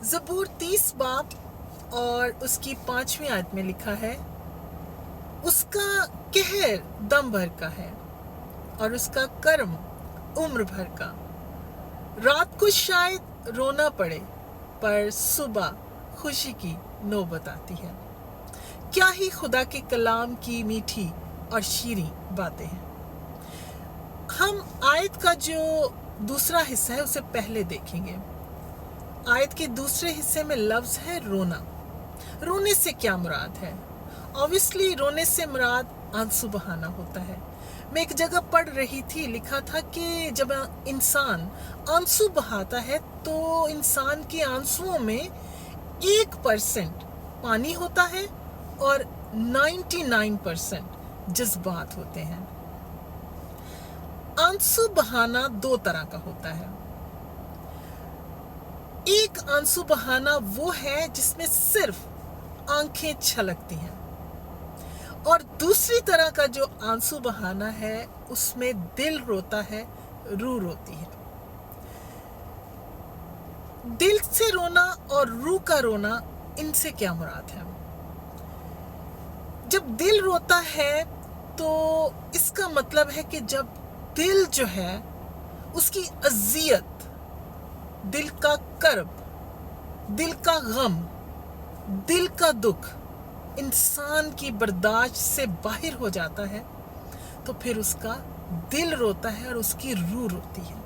ज़बूर 30 बाब और उसकी 5वीं आयत में लिखा है, उसका कहर दम भर का है और उसका कर्म उम्र भर का। रात को शायद रोना पड़े पर सुबह खुशी की नौबत आती है। क्या ही खुदा के कलाम की मीठी और शीरीं बातें हैं। हम आयत का जो दूसरा हिस्सा है उसे पहले देखेंगे। आयत के दूसरे हिस्से में लफ्ज़ है रोना। रोने से क्या मुराद है? ऑब्वियसली रोने से मुराद आंसू बहाना होता है। मैं एक जगह पढ़ रही थी, लिखा था कि जब इंसान आंसू बहाता है तो इंसान के आंसुओं में 1% पानी होता है और 99% जज्बात होते हैं। आंसू बहाना 2 तरह का होता है। एक आंसू बहाना वो है जिसमें सिर्फ आंखें छलकती हैं, और दूसरी तरह का जो आंसू बहाना है उसमें दिल रोता है, रूह रोती है। दिल से रोना और रूह का रोना, इनसे क्या मुराद है? जब दिल रोता है तो इसका मतलब है कि जब दिल जो है उसकी अज़ियत, दिल का कर्ब, दिल का गम, दिल का दुख इंसान की बर्दाश्त से बाहर हो जाता है, तो फिर उसका दिल रोता है और उसकी रूह रोती है।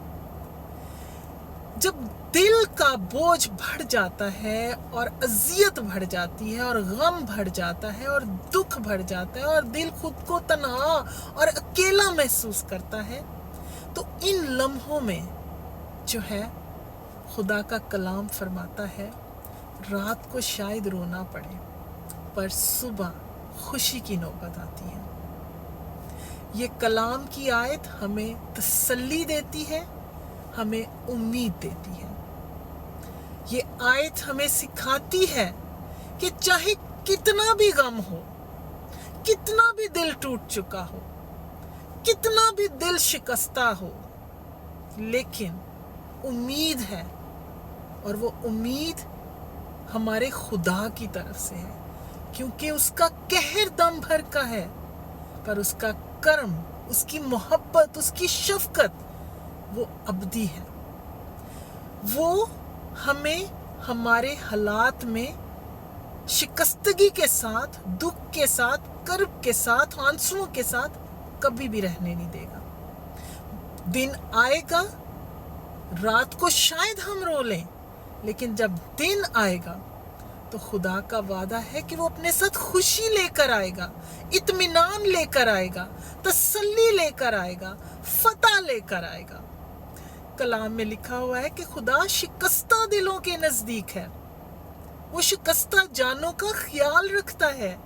जब दिल का बोझ बढ़ जाता है और अज़ियत बढ़ जाती है और गम बढ़ जाता है और दुख बढ़ जाता है और दिल खुद को तन्हा और अकेला महसूस करता है, तो इन लम्हों में जो है खुदा का कलाम फरमाता है, रात को शायद रोना पड़े पर सुबह खुशी की नौबत आती है। ये कलाम की आयत हमें तसल्ली देती है, हमें उम्मीद देती है। ये आयत हमें सिखाती है कि चाहे कितना भी गम हो, कितना भी दिल टूट चुका हो, कितना भी दिल शिकस्ता हो, लेकिन उम्मीद है, और वो उम्मीद हमारे खुदा की तरफ से है, क्योंकि उसका कहर दम भर का है पर उसका कर्म, उसकी मोहब्बत, उसकी शफकत वो अबदी है। वो हमें हमारे हालात में शिकस्तगी के साथ, दुख के साथ, कर्ब के साथ, आंसुओं के साथ कभी भी रहने नहीं देगा। दिन आएगा, रात को शायद हम रो लें, लेकिन जब दिन आएगा तो खुदा का वादा है कि वो अपने साथ खुशी लेकर आएगा, इत्मीनान लेकर आएगा, तसल्ली लेकर आएगा, फतह लेकर आएगा। कलाम में लिखा हुआ है कि खुदा शिकस्ता दिलों के नज़दीक है, वो शिकस्ता जानों का ख्याल रखता है।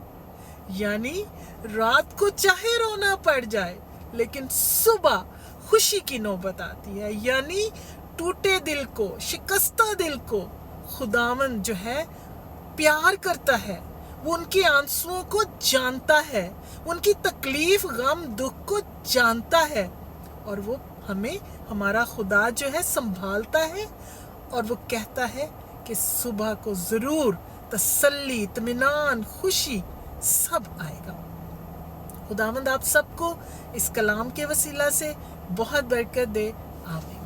यानी रात को चाहे रोना पड़ जाए लेकिन सुबह खुशी की नौबत आती है। यानी टूटे दिल को, शिकस्ता दिल को खुदावंद जो है प्यार करता है, वो उनके आंसुओं को जानता है, उनकी तकलीफ, गम, दुख को जानता है, और वो हमें, हमारा खुदा जो है संभालता है, और वो कहता है कि सुबह को ज़रूर तसल्ली, इत्मीनान, खुशी सब आएगा। खुदावंद आप सबको इस कलाम के वसीला से बहुत बरकत दे। आमीन।